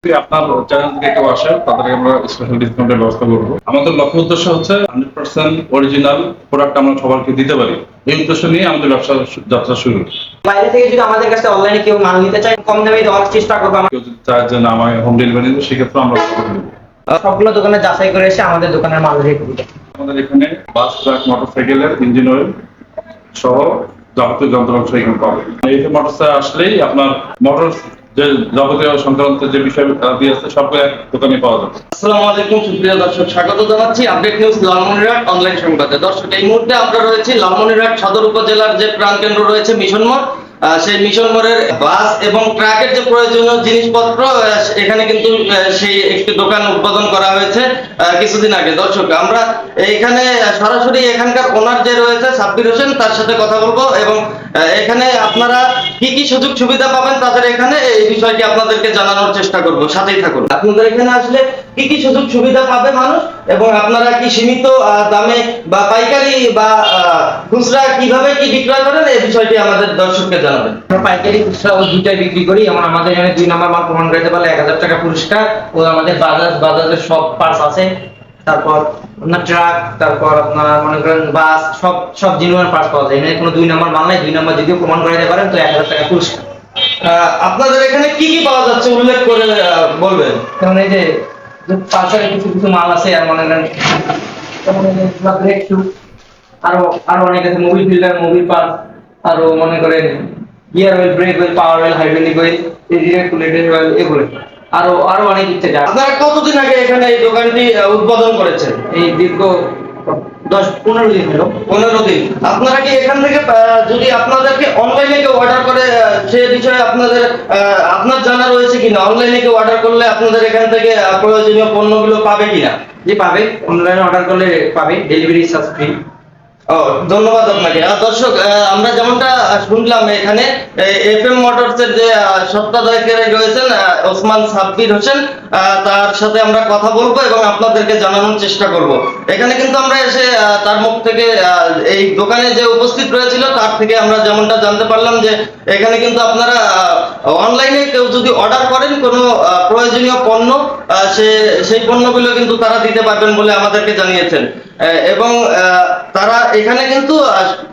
যদি আপনার চ্যানেল থেকে কেউ আসে তাদেরকে আমরা স্পেশাল ডিসকাউন্টের ব্যবস্থা করবো। আমাদের লক্ষ্য উদ্দেশ্য হচ্ছে 100% অরিজিনাল প্রোডাক্ট আমরা সবাইকে দিতে পারি। এই উদ্দেশ্য নিয়ে আমাদের ব্যবসা যাত্রা শুরু। বাইরে থেকে যদি আমাদের কাছে অনলাইনে কেউ মাল নিতে চায় কম দামে দেওয়ার চেষ্টা করবো। কেউ যদি চায় যে না আমায় হোম ডেলিভারি দেবো, সেক্ষেত্রে আমরা করে দেবো। সবগুলো দোকানে যাচাই করে এসে আমাদের দোকানের মাল রেখে দিবে। আমাদের এখানে বাস, ট্রাক, মোটরসাইকেলের ইঞ্জিন অয়েল সহ যাবতীয় যন্ত্রাংশ এখানে পাবেন। এই মোটরসে আসলেই আপনার মোটর যে যাবতীয় সংক্রান্ত যে বিষয় দিয়ে আছে সবগুলো এক দোকানে পাওয়া যাবে। আসসালামু আলাইকুম সুপ্রিয় দর্শক, স্বাগত জানাচ্ছি আপডেট নিউজ লালমনিরহাট অনলাইন সংবাদে। দর্শক, এই মুহূর্তে আমরা রয়েছি লালমনিরহাট সদর উপজেলার যে প্রাণকেন্দ্র রয়েছে মিশন মোড়। সেই মিশন মোড়ের বাস এবং ট্রাকের যে প্রয়োজনীয় জিনিসপত্র এখানে কিন্তু সেই একটি দোকান উদ্বোধন করা হয়েছে কিছুদিন আগে। দর্শক, আমরা এখানে সরাসরি এখানকার ওনার যে রয়েছে সাব্বির হোসেন, তার সাথে কথা বলবো এবং এখানে আপনারা কি কি সুযোগ সুবিধা পাবেন তাদের এখানে, এই বিষয়টি আপনাদেরকে জানানোর চেষ্টা করব। সাথেই থাকুন। আপনাদের এখানে আসলে কি কি সুযোগ সুবিধা পাবে মানুষ, এবং আপনারা কি সীমিত দামে বা পাইকারি বা খুচরা কিভাবে কি বিক্রয় করেন, এই বিষয়টি আমাদের দর্শককে জানাবেন। আমরা পাইকারি খুচরা ও দুইটাই বিক্রি করি। যেমন আমাদের এখানে 2 নাম্বার মাল প্রমাণ করতে পারলে 1000 টাকা পুরস্কার। ও আমাদের বাজাজের সব পার্টস আছে। তারপর আপনার ট্রাক, তারপর আপনার মনে করেন বাস, সব জিনিসের পার্টস পাওয়া যায়। এখানে কোনো 2 নাম্বার মাল নাই। 2 নাম্বার যদিও প্রমাণ করাতে পারেন তো 1000 টাকা পুরস্কার। আপনাদের এখানে কি কি পাওয়া যাচ্ছে উল্লেখ করে বলবেন। যেমন এই যে পালসারের কিছু কিছু মাল আছে, আর মনে করেন যেমন এই যে ব্রেক শু, আরো আরো অনেক আছে। মোবিল ফিল্টার, মোবিল পার্টস, আরো মনে করেন gear oil, brake oil, power oil, hydraulic oil, regulator oil, এগুলো আরো আরো অনেক ইচ্ছে যায়। আপনারা কতদিন আগে এখানে এই দোকানটি উদ্বোধন করেছেন? এই দীর্ঘ 10-15 দিন হলো। 15 দিন। আপনারা কি এখান থেকে যদি আপনাদেরকে অনলাইনে কেউ অর্ডার করে, সে বিষয়ে আপনার জানা রয়েছে কিনা? অনলাইনে কেউ অর্ডার করলে আপনাদের এখান থেকে প্রয়োজনীয় পণ্যগুলো পাবে কিনা? জি পাবে, অনলাইনে অর্ডার করলে পাবে, ডেলিভারি চার্জ ফ্রি। ধন্যবাদ আপনাকে। দর্শক, আমরা যেমনটা শুনলাম এখানে এফএম মোটরসের যে সত্ত্বাধিকারী রয়েছেন ওসমান সাব্বির হোসেন, তার সাথে আমরা কথা বলবো এবং আপনাদেরকে জানানোর চেষ্টা করব। এখানে কিন্তু আমরা এসে তার মুখ থেকে এই দোকানে যে উপস্থিত রয়েছিল তার থেকে আমরা যেমনটা জানতে পারলাম যে এখানে কিন্তু আপনারা অনলাইনে কেউ যদি অর্ডার করেন কোনো প্রয়োজনীয় পণ্য, সেই পণ্যগুলো কিন্তু তারা দিতে পারবেন বলে আমাদেরকে জানিয়েছেন। এবং তারা এখানে কিন্তু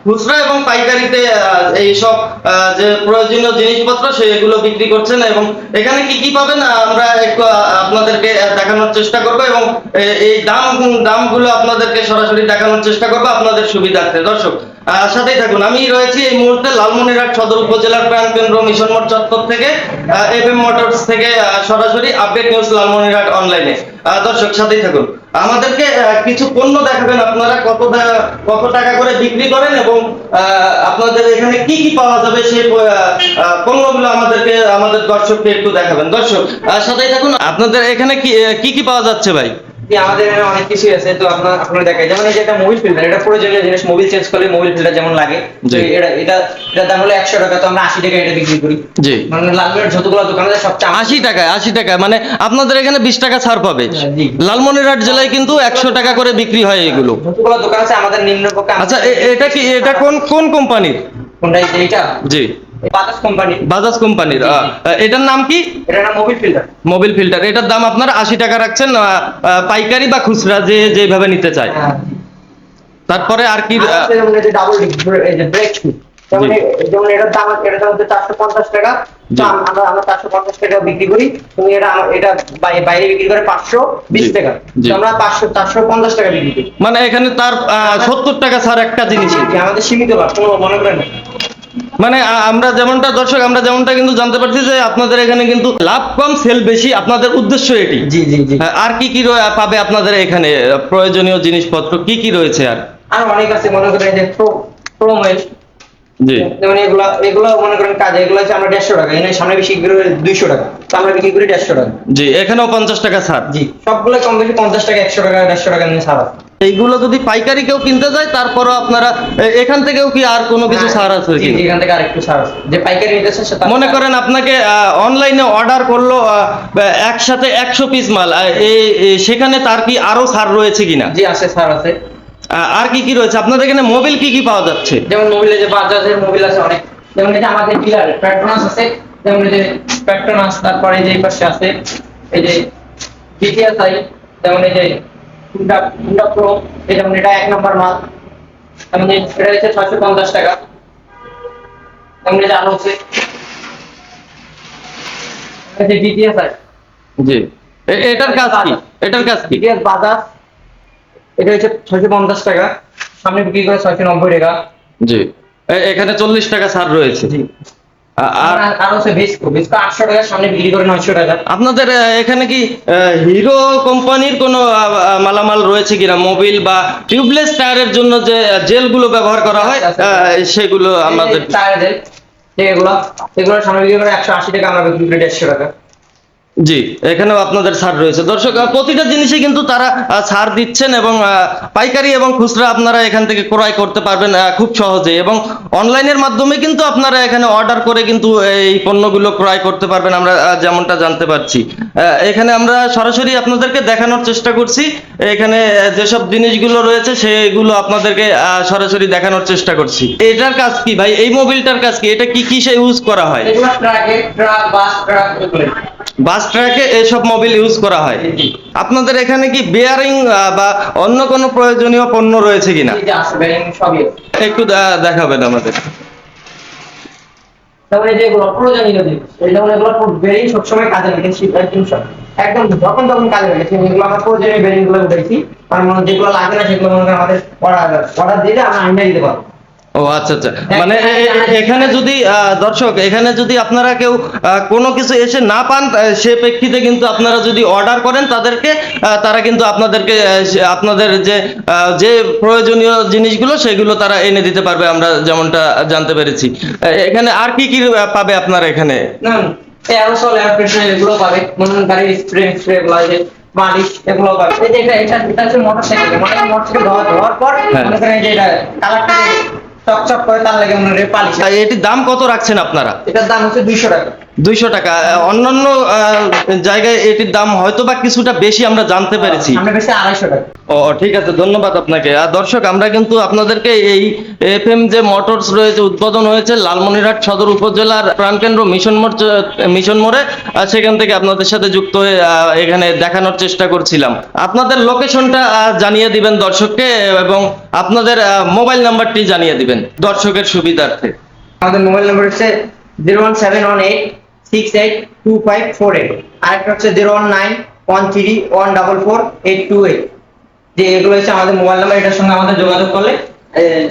খুচরা এবং পাইকারিতে এই সব যে প্রয়োজনীয় জিনিসপত্র সেগুলো বিক্রি করছেন। এবং এখানে কি কি পাবেন আমরা একটু আপনাদেরকে দেখানোর চেষ্টা করব এবং এই দামগুলো আপনাদেরকে সরাসরি দেখানোর চেষ্টা করব আপনাদের সুবিধার্থে। দর্শক, সাথেই থাকুন। আমি রয়েছি এই মুহূর্তে লালমনিরহাট সদর উপজেলার প্রাণকেন্দ্র মিশন মোড় চত্বর থেকে, এফএম মোটরস থেকে সরাসরি আপডেট নিউজ লালমনিরহাট অনলাইনে। দর্শক, সাথেই থাকুন। আমাদেরকে কিছু পণ্য দেখাবেন, আপনারা কত টাকা করে বিক্রি করেন এবং আপনাদের এখানে কি কি পাওয়া যাবে সেই পণ্যগুলো আমাদের দর্শককে একটু দেখাবেন। দর্শক, সাথেই থাকুন। আপনাদের এখানে কি কি পাওয়া যাচ্ছে ভাই? আমাদের এখানে অনেক কিছু আছে, তো আপনারা দেখাই। যেমন এই যে একটা মোবিল ফিল্টার, এটা প্রয়োজনীয় জিনিস। মোবিল চেঞ্জ করলে মোবিল ফিল্টার যেমন লাগে, এটা দাম হলো 100 টাকা, তো আমরা 80 টাকা এটা বিক্রি করি। জি, মানে লালমনিরহাট যতগুলো দোকান আছে সবচেয়ে 80 টাকা, মানে আপনাদের এখানে 20 টাকা ছাড় পাবে। জি। লালমনিরহাট জেলায় কিন্তু 100 টাকা করে বিক্রি হয় এগুলো। যতগুলো দোকান আছে আমাদের নিম্নপক্ষে। আচ্ছা, এটা কোন কোম্পানির? কোনটা? এইটা জি, বাজাজ কোম্পানি। বাজাজ কোম্পানির। এটার নাম কি? এটার নাম মোবিল ফিল্টার। Mobil filter. এটার দাম আপনারা 80 টাকা রাখছেন, পাইকারি বা খুচরা যেভাবে নিতে চায়। তারপরে আর কি? যেমন এই যে ডাবল ডিস্ক, এই যে ব্রেক শু, যেমন এটার দাম হচ্ছে 450 টাকা। তো আমরা 450 টাকা বিক্রি করি। তুমি এটা বাইরে বিক্রি করে 520 টাকা। তো আমরা 450 টাকা বিক্রি করি। মানে এখানে তার 70 টাকা ছাড় একটা জিনিসে। আমাদের সীমিত লাভ, কোনো মনে করেন না। মানে আমরা যেমনটা কিন্তু জানতে পারছি যে আপনাদের এখানে কিন্তু লাভ কম, সেল বেশি, আপনাদের উদ্দেশ্য এটি। জি জি জি। আর কি কি পাবে আপনাদের এখানে প্রয়োজনীয় জিনিসপত্র কি কি রয়েছে? আর অনেক আছে, মনে করেন যে প্রোমোয়েল। জি, যেমন এগুলো মনে করেন কাজে, এগুলো হচ্ছে আমরা 150 টাকা, এখানে সামনে বেশি বিক্রি করে 200 টাকা, তো আমরা বিক্রি করি 150 টাকা। জি, এখানেও 50 টাকা ছাড়। জি, সবগুলো কম বেশি 50 টাকা, 100 টাকা, 150 টাকা নিয়ে ছাড় আছে। এইগুলো যদি পাইকারি কেউ কিনতে যায় তারপরও আপনারা এখান থেকেও কি আর কোনো কিছু ছাড় আছে কি? জি, এখান থেকে আরেকটু ছাড় আছে। যে পাইকারি নিতেছে সে মনে করেন আপনাকে অনলাইনে অর্ডার করলো একসাথে 100 পিস মাল, সেখানে তার কি আরো ছাড় রয়েছে কিনা? জি আছে, ছাড় আছে। আর কি কি রয়েছে আপনাদের এখানে? মোবিল কি কি পাওয়া যাচ্ছে? যেমন মোবিলে যে বাজাজের মোবিল আছে অনেক। যেমন এই যে আমাদের ডিলার পেট্রোনাস আছে, যেমন এই যে পেট্রোনাস, তারপরে এই যে এই পাশে আছে এই যে GTSI, যেমন এই যে হুন্ডা প্রো, যেমন এটা 1 নম্বর মাল, যেমন এটা হচ্ছে 650 টাকা। যেমন এটা আরো হচ্ছে GTSI, জি, এটার কাজ কি? এটার কাজ কি? GTS বাজাজ, এটা হচ্ছে 650 টাকা, সামনে বিক্রি করে 690 টাকা। জি, এখানে 40 টাকা ছাড় রয়েছে। জি। আর আর হচ্ছে ভিস্কো 800 টাকা, সামনে বিক্রি করে 900 টাকা। আপনাদের এখানে কি হিরো কোম্পানির কোনো মালামাল রয়েছে কিনা? মোবিল বা টিউবলেস টায়ারের জন্য যে জেলগুলো ব্যবহার করা হয় সেগুলো আমাদের। টায়ার জেল এগুলো সামনে বিক্রি করে 180 টাকা, আমরা বিক্রি করি 150 টাকা। জি, এখানেও আপনাদের ছাড় রয়েছে। দর্শক, প্রতিটা জিনিসে কিন্তু তারা ছাড় দিচ্ছেন এবং পাইকারি এবং খুচরা আপনারা এখান থেকে ক্রয় করতে পারবেন খুব সহজে, এবং অনলাইনের মাধ্যমে কিন্তু আপনারা এখানে অর্ডার করে কিন্তু এই পণ্যগুলো ক্রয় করতে পারবেন, আমরা যেমনটা জানতে পারছি। এখানে আমরা সরাসরি আপনাদেরকে দেখানোর চেষ্টা করছি। এখানে যেসব জিনিসগুলো রয়েছে সেগুলো আপনাদেরকে সরাসরি দেখানোর চেষ্টা করছি। এটার কাজ কি ভাই? এই মোবিলটার কাজ কি? এটা কি কিসে ইউজ করা হয়? এগুলো ট্রাক, বাস, ট্রাক এগুলো। বাস ট্রাকে এসব মোবিল ইউজ করা হয়। আপনাদের এখানে কি বেয়ারিং বা অন্য কোনো প্রয়োজনীয় পণ্য রয়েছে কিনা? এই যে আছে বেরিং সবই আছে। একটু দেখাবেন আমাদের। তারপরে যে এগুলো প্রয়োজনীয় জিনিস, এই যেমন এগুলো বেরিং সবসময় কাজে লাগে, শীতের দিন একদম যখন তখন কাজে লাগে। এগুলো আমরা প্রয়োজনীয় বেরিং গুলো উঠাইছি, আর যেগুলো লাগে না সেগুলো মনে করেন আমাদের অর্ডার দিলে আমরা আইনা দিতে পারবো। ও আচ্ছা আচ্ছা, মানে এখানে যদি দর্শক, এখানে যদি আপনারা কেউ কোনো কিছু এসে না পান, সে প্রেক্ষিতে কিন্তু আপনারা যদি অর্ডার করেন তাদেরকে, তারা কিন্তু আপনাদেরকে আপনাদের যে প্রয়োজনীয় জিনিসগুলো সেগুলো তারা এনে দিতে পারবে, আমরা যেমনটা জানতে পেরেছি। এখানে আর কি কি পাবে আপনারা এখানে? না, এয়ারোসল, এয়ার ফ্রেশনার এগুলো পাবে, মনে করেন গাড়ির স্প্রে এগুলো, এই যে মালিশ এগুলো পাবে। এই যে এটা হচ্ছে মোটরসাইকেল, মোটরসাইকেল ধোয়ার পর মনে করেন এই যে এটা কালারটা চকচক করে, তার লাগে মনে হয় পালিশ। এটির দাম কত রাখছেন আপনারা? এটার দাম হচ্ছে 200 টাকা। 200 টাকা। অন্যান্য জায়গায় এটির দাম হয়তো বা কিছুটা বেশি আমরা জানতে পেরেছি। আমরা বেশি 250 টাকা। ও ঠিক আছে, ধন্যবাদ আপনাকে। আর দর্শক, আমরা কিন্তু আপনাদেরকে এই এফএম যে মোটরস রয়েছে, উদ্বোধন হয়েছে লালমনিরহাট সদর উপজেলার প্রাণকেন্দ্র মিশন মোড়ে, সেখান থেকে আপনাদের সাথে যুক্ত হয়ে এখানে দেখানোর চেষ্টা করছিলাম। আপনাদের লোকেশনটা জানিয়ে দিবেন দর্শককে, এবং আপনাদের মোবাইল নাম্বারটি জানিয়ে দিবেন দর্শকের সুবিধার্থে। আমাদের মোবাইল নাম্বার হচ্ছে 01718682548, আরেকটা হচ্ছে 01913144828। যে এগুলো হচ্ছে আমাদের মোবাইল নাম্বার। এটার সঙ্গে আমাদের যোগাযোগ করলে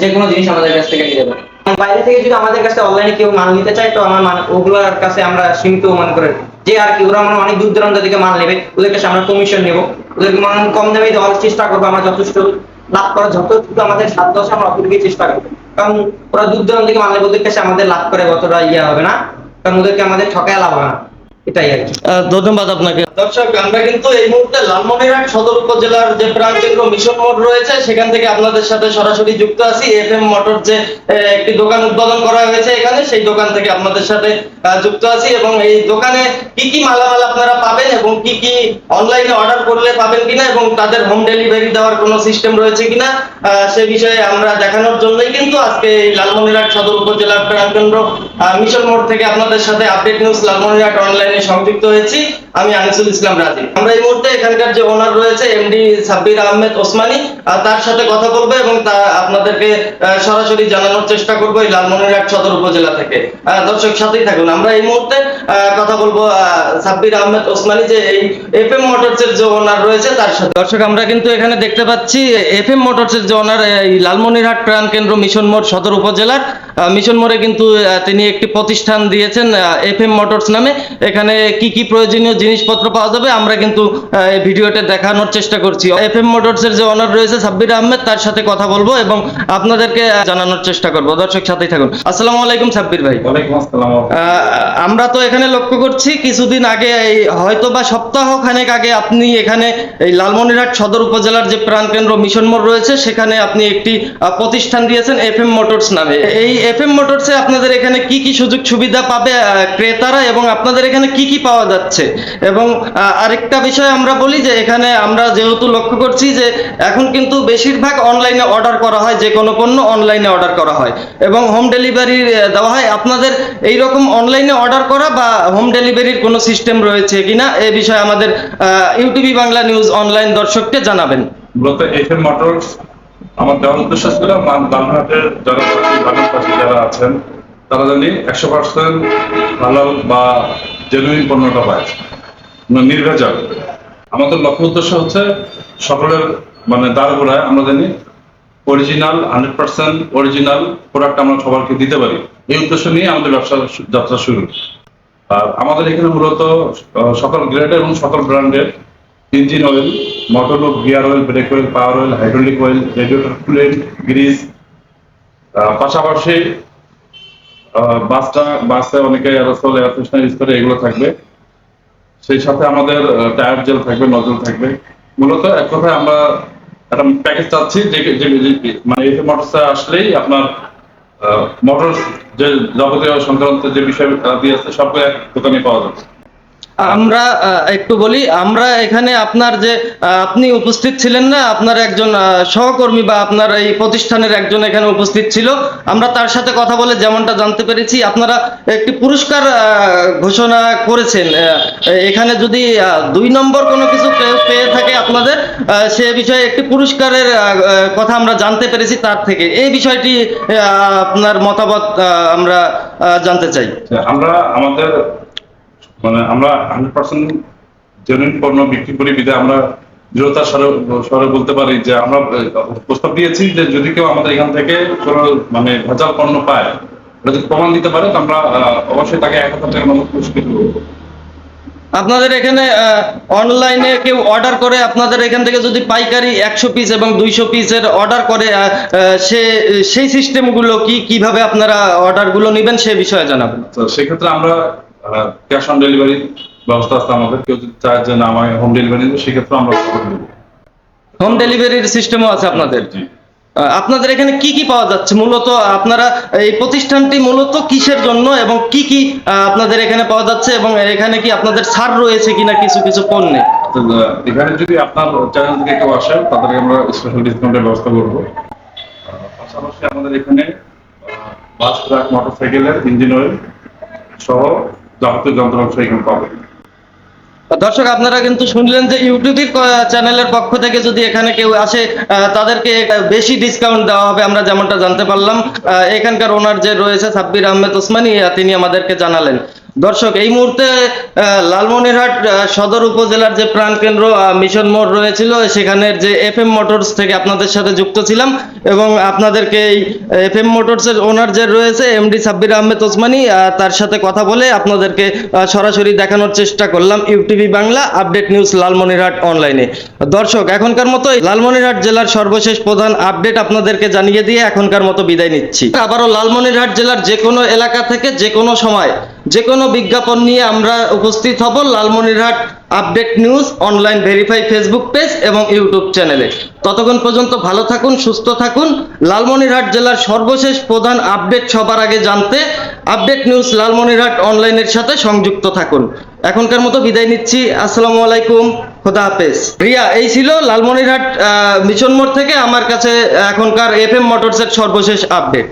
যে কোনো জিনিস আমাদের কাছ থেকে নিয়ে যাবে। বাইরে থেকে যদি আমাদের কাছে অনলাইনে কেউ মাল নিতে চায়, তো আমার ওগুলোর কাছে আমরা সীমিত মনে করে যে, আর কি ওরা আমরা অনেক দূর দূরান্ত থেকে মাল নেবে, ওদের কাছে আমরা কমিশন নেবো, ওদেরকে মনে কম দামে দেওয়ার চেষ্টা করবো। আমরা যথেষ্ট লাভ করার যতটুকু আমাদের সাধ্য আছে আমরা অতটুকুই চেষ্টা করবো, কারণ ওরা দূর দূরান্ত থেকে মাল নেবে, ওদের কাছে আমাদের লাভ করে অতটা হবে না, কারণ ওদেরকে আমাদের ঠকায় লাভ হবে না। এটাই আর কি। ধন্যবাদ আপনাকে। দর্শক, আমরা কিন্তু এই মুহূর্তে লালমনিরহাট সদর উপজেলার যে প্রাণকেন্দ্র মিশন মোড় রয়েছে সেখান থেকে আপনাদের সাথে সরাসরি যুক্ত আছি। এফএম মোটর যে একটি দোকান উদ্বোধন করা হয়েছে এখানে, সেই দোকান থেকে আপনাদের সাথে যুক্ত আছি, এবং এই দোকানে কি কি মালামাল আপনারা পাবেন এবং কি কি অনলাইনে অর্ডার করলে পাবেন কিনা, এবং তাদের হোম ডেলিভারি দেওয়ার কোনো সিস্টেম রয়েছে কিনা, সে বিষয়ে আমরা দেখানোর জন্যই কিন্তু আজকে এই লালমনিরহাট সদর উপজেলার প্রাণকেন্দ্র মিশন মোড় থেকে আপনাদের সাথে আপডেট নিউজ লালমনিরহাট অনলাইনে সংযুক্ত হয়েছি। আমি আনিসুল ইসলাম রাজি। আমরা এই মুহূর্তে এখানকার যে ওনার রয়েছে এমডি সাব্বির আহমেদ ওসমানী, তার সাথে কথা বলবো এবং তা আপনাদেরকে সরাসরি জানানোর চেষ্টা করবো এই লালমনিরহাট সদর উপজেলা থেকে। দর্শক, সাথেই থাকুন। আমরা এই মুহূর্তে কথা বলবো সাব্বির আহমেদ ওসমানী, যে এই এফএম মোটরসের যে ওনার রয়েছে তার সাথে। দর্শক, আমরা কিন্তু এখানে দেখতে পাচ্ছি এফএম মোটরসের যে ওনার, এই লালমনিরহাট প্রাণকেন্দ্র মিশন মোড় সদর উপজেলার মিশন মোড়ে কিন্তু তিনি একটি প্রতিষ্ঠান দিয়েছেন এফএম মোটরস নামে। এখানে কি কি প্রয়োজনীয় জিনিসপত্র পাওয়া যাবে আমরা কিন্তু এই ভিডিওতে দেখানোর চেষ্টা করছি। এফএম মোটরসের যে ওনার রয়েছে সাব্বির আহমেদ, তার সাথে কথা বলবো এবং আপনাদেরকে জানানোর চেষ্টা করব। দর্শক, সাথেই থাকুন। আসসালামু আলাইকুম সাব্বির ভাই। ওয়ালাইকুম আসসালাম। আমরা তো এখানে লক্ষ্য করছি কিছুদিন আগে, হয়তো বা সপ্তাহ খানেক আগে, আপনি এখানে এই লালমনিরহাট সদর উপজেলার যে প্রাণকেন্দ্র মিশন মোড় রয়েছে সেখানে আপনি একটি প্রতিষ্ঠান দিয়েছেন এফএম মোটরস নামে। এই এফএম মোটরসে আপনাদের এখানে কি কি সুযোগ সুবিধা পাবে ক্রেতারা, এবং আপনাদের এখানে কি কি পাওয়া যাচ্ছে? এবং আরেকটা বিষয় আমরা বলি যে এখানে আমরা যেহেতু লক্ষ্য করছি যে এখন কিন্তু বেশিরভাগ অনলাইনে অর্ডার করা হয়, যে কোনো পণ্য অনলাইনে অর্ডার করা হয় এবং হোম ডেলিভারি দেওয়া হয়। আপনাদের এই রকম অনলাইনে অর্ডার করা বা হোম ডেলিভারির কোনো সিস্টেম রয়েছে কিনা এ বিষয়ে আমাদের ইউটিভি বাংলা নিউজ অনলাইন দর্শককে জানাবেন। মূলত এফএম মোটরস আমার দেওয়ার উদ্দেশ্য ছিল লালমনিরহাটের যারা বাগানবাসী যারা আছেন তারা জানি 100% হালাল বা জেনুইন পণ্যটা পায়, নির্ভেজাল। আমাদের লক্ষ্য উদ্দেশ্য হচ্ছে সকলের দ্বারগোড়ায় আমরা জানি অরিজিনাল 100% অরিজিনাল প্রোডাক্ট আমরা সবাইকে দিতে পারি। এই উদ্দেশ্য নিয়ে আমাদের ব্যবসা যাত্রা শুরু। আর আমাদের এখানে মূলত সকল গ্রেডের এবং সকল ব্র্যান্ডের ইঞ্জিন অয়েল, মোটর লুক, gear oil, brake oil, power oil, hydraulic oil, radiator coolant, grease, পাশাপাশি বাসে অনেকে এয়ারোসল, এয়ার ফ্রেশনার ইউজ করে, এগুলো থাকবে। সেই সাথে আমাদের টায়ার জেল থাকবে, নজল থাকবে। মূলত এক কথায় আমরা একটা প্যাকেজ চাচ্ছি যে এফএম মোটরসে আসলেই আপনার মোটর যে যাবতীয় সংক্রান্ত যে বিষয় দিয়ে আছে সবগুলো এক দোকানে পাওয়া যাচ্ছে। আমরা একটু বলি, আমরা এখানে আপনার যে আপনি উপস্থিত ছিলেন না, আপনার একজন সহকর্মী বা আপনার এই প্রতিষ্ঠানের একজন এখানে উপস্থিত ছিল। আমরা তার সাথে কথা বলে যেমনটা জানতে পেরেছি আপনারা একটি পুরস্কার ঘোষণা করেছেন। এখানে যদি 2 নম্বর কোনো কিছু কেউ পেয়ে থাকে আপনাদের, সে বিষয়ে একটি পুরস্কারের কথা আমরা জানতে পেরেছি তার থেকে। এই বিষয়টি আপনার মতামত আমরা জানতে চাই। আমরা আমাদের আমরা 100% জেনুইন পণ্য বিক্রি করি বিধায় আমরা দৃঢ়তার স্বরে বলতে পারি যে আমরা প্রস্তাব দিয়েছি যে যদি কেউ আমাদের এখান থেকে কোনো ভেজাল পণ্য পায়, ওটা যদি প্রমাণ দিতে পারে তো আমরা অবশ্যই তাকে 1000 টাকা নগদ পুরস্কৃত করব। আপনাদের এখানে অনলাইনে কেউ অর্ডার করে, আপনাদের এখান থেকে যদি পাইকারি 100 পিস এবং 200 পিসের অর্ডার করে, সেই সিস্টেমগুলো কিভাবে আপনারা অর্ডারগুলো নেবেন সে বিষয়ে জানাবেন। তো সেক্ষেত্রে আমরা ক্যাশ অন ডেলিভারি ব্যবস্থা আছে আমাদের। কেউ যদি চায় যে না আমায় হোম ডেলিভারি দেবো, সেক্ষেত্রে আমরা দেবো। হোম ডেলিভারির সিস্টেমও আছে আপনাদের? জি। আপনাদের এখানে কি কি পাওয়া যাচ্ছে? মূলত আপনারা এই প্রতিষ্ঠানটি মূলত কিসের জন্য এবং কি কি আপনাদের এখানে পাওয়া যাচ্ছে, এবং এখানে কি আপনাদের ছাড় রয়েছে কিনা কিছু কিছু পণ্যে? তো এখানে যদি আপনার চ্যানেল থেকে কেউ আসে তাদেরকে আমরা স্পেশাল ডিসকাউন্টের ব্যবস্থা করবো। পাশাপাশি আমাদের এখানে বাস, ট্রাক, মোটরসাইকেলের ইঞ্জিন অয়েল সহ যাবতীয় যন্ত্রাংশ এখানে পাবেন। দর্শক, আপনারা কিন্তু শুনলেন যে ইউটিউব চ্যানেলের পক্ষ থেকে যদি এখানে কেউ আসে তাদেরকে বেশি ডিসকাউন্ট দেওয়া হবে, আমরা যেমনটা জানতে পারলাম। এখানকার ওনার যে রয়েছে সাব্বির আহমেদ ওসমানী, তিনি আমাদেরকে জানালেন। দর্শক, এই মুহূর্তে লালমনিরহাট সদর উপজেলার যে প্রাণকেন্দ্র মিশন মোড় রয়েছিল, সেখানের যে এফএম মোটরস থেকে আপনাদের সাথে যুক্ত ছিলাম এবং আপনাদেরকে এই এফএম মোটরসের ওনার যে রয়েছে এমডি সাব্বির আহমেদ ওসমানী, তার সাথে কথা বলে আপনাদেরকে সরাসরি দেখানোর চেষ্টা করলাম UTV Bangla update news Lalmonirhat অনলাইনে। দর্শক, এখনকার মতো লালমনিরহাট জেলার সর্বশেষ প্রধান আপডেট আপনাদেরকে জানিয়ে দিয়ে এখনকার মতো বিদায় নিচ্ছি। আবারও লালমনিরহাট জেলার যে কোনো এলাকা থেকে যে কোনো সময় যে কোনো বিজ্ঞাপন নিয়ে আমরা উপস্থিত হব Lalmonirhat update news online verify Facebook page এবং ইউটিউব চ্যানেলে। ততক্ষণ পর্যন্ত ভালো থাকুন, সুস্থ থাকুন। লালমনিরহাট জেলার সর্বশেষ প্রধান আপডেট সবার আগে জানতে আপডেট নিউজ লালমনিরহাট অনলাইনের সাথে সংযুক্ত থাকুন। এখনকার মতো বিদায় নিচ্ছি। আসসালামু আলাইকুম, খোদা হাফেজ। রিয়া, এই ছিল লালমনিরহাট মিশন মোড় থেকে আমার কাছে এখনকার এফএম মোটরসের সর্বশেষ আপডেট।